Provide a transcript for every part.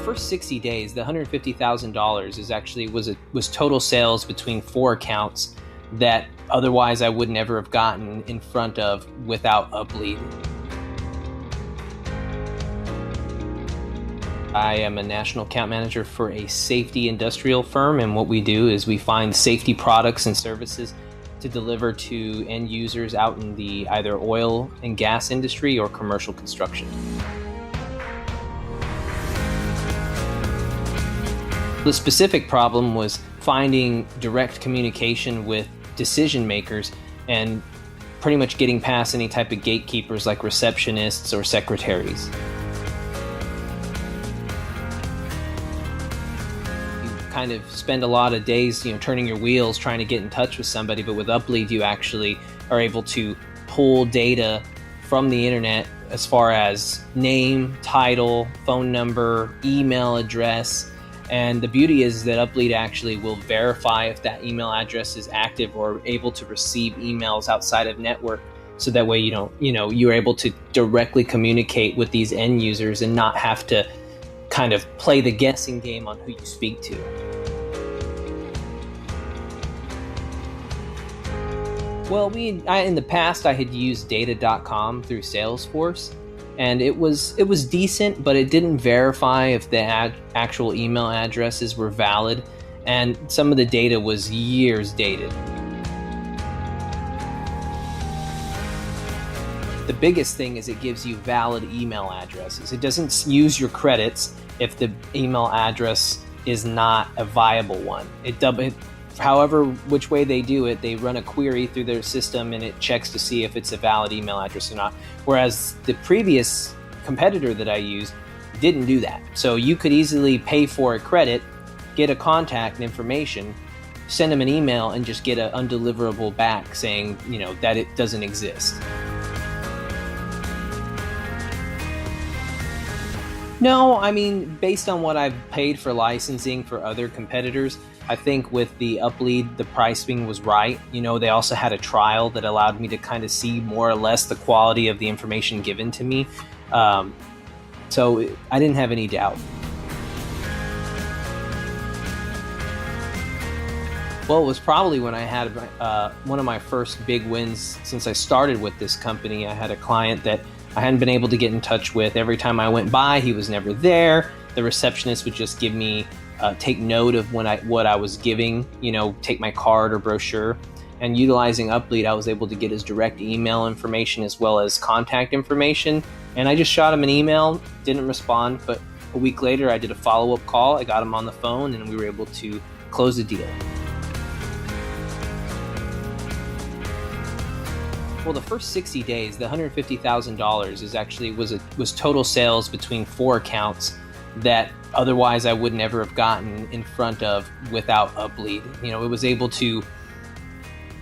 first 60 days, the $150,000 was total sales between 4 accounts that otherwise I would never have gotten in front of without UpLead. I am a national account manager for a safety industrial firm, and what we do is we find safety products and services to deliver to end users out in the either oil and gas industry or commercial construction. The specific problem was finding direct communication with decision makers and pretty much getting past any type of gatekeepers like receptionists or secretaries. You kind of spend a lot of days, turning your wheels trying to get in touch with somebody, but with UpLead you actually are able to pull data from the internet as far as name, title, phone number, email address. And the beauty is that UpLead actually will verify if that email address is active or able to receive emails outside of network. So that way you're able to directly communicate with these end users and not have to kind of play the guessing game on who you speak to. Well, in the past I had used data.com through Salesforce. And it was decent, but it didn't verify if the actual email addresses were valid, and some of the data was years dated. The biggest thing is it gives you valid email addresses. It doesn't use your credits if the email address is not a viable one. However, which way they do it, they run a query through their system and it checks to see if it's a valid email address or not. Whereas the previous competitor that I used didn't do that. So you could easily pay for a credit, get a contact and information, send them an email, and just get an undeliverable back saying, that it doesn't exist. No, based on what I've paid for licensing for other competitors, I think with the UpLead, the pricing was right. They also had a trial that allowed me to kind of see more or less the quality of the information given to me. So I didn't have any doubt. Well, it was probably when I had one of my first big wins since I started with this company. I had a client that I hadn't been able to get in touch with. Every time I went by, he was never there. The receptionist would just give me take note of what I was giving, take my card or brochure. And utilizing UpLead, I was able to get his direct email information as well as contact information. And I just shot him an email, didn't respond, but a week later I did a follow-up call. I got him on the phone and we were able to close the deal. Well, the first 60 days, the $150,000 was total sales between 4 accounts that otherwise I would never have gotten in front of without UpLead. It was able to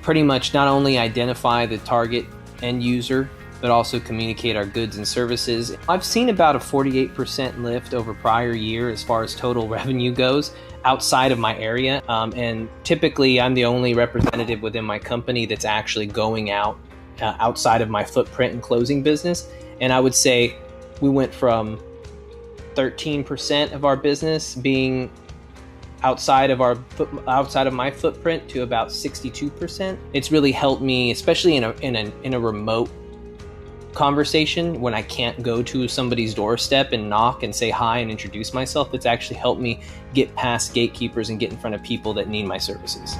pretty much not only identify the target end user, but also communicate our goods and services. I've seen about a 48% lift over prior year as far as total revenue goes outside of my area. And typically I'm the only representative within my company that's actually going out outside of my footprint and closing business. And I would say we went from 13% of our business being outside of my footprint to about 62%. It's really helped me, especially in a remote conversation when I can't go to somebody's doorstep and knock and say hi and introduce myself. It's actually helped me get past gatekeepers and get in front of people that need my services.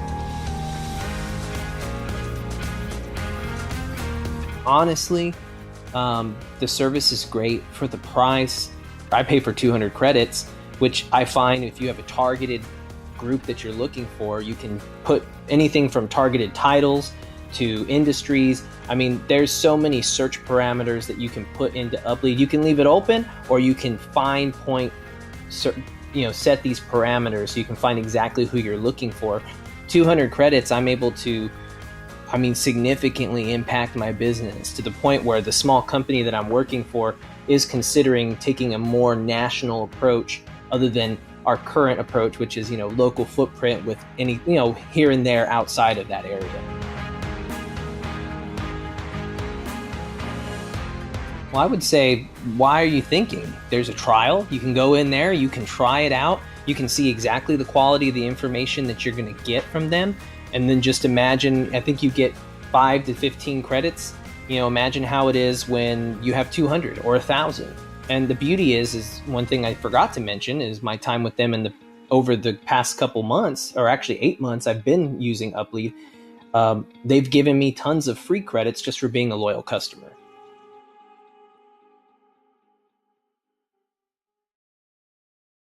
Honestly, the service is great for the price. I pay for 200 credits, which I find if you have a targeted group that you're looking for, you can put anything from targeted titles to industries. There's so many search parameters that you can put into UpLead. You can leave it open, or you can set these parameters so you can find exactly who you're looking for. 200 credits, I'm able to significantly impact my business to the point where the small company that I'm working for is considering taking a more national approach other than our current approach, which is, local footprint with any, here and there outside of that area. Well, I would say, why are you thinking? There's a trial. You can go in there, you can try it out. You can see exactly the quality of the information that you're going to get from them. And then just imagine, I think you get 5 to 15 credits. Imagine how it is when you have 200 or 1,000. And the beauty is one thing I forgot to mention is my time with them over the past couple months, or actually 8 months, I've been using UpLead. They've given me tons of free credits just for being a loyal customer.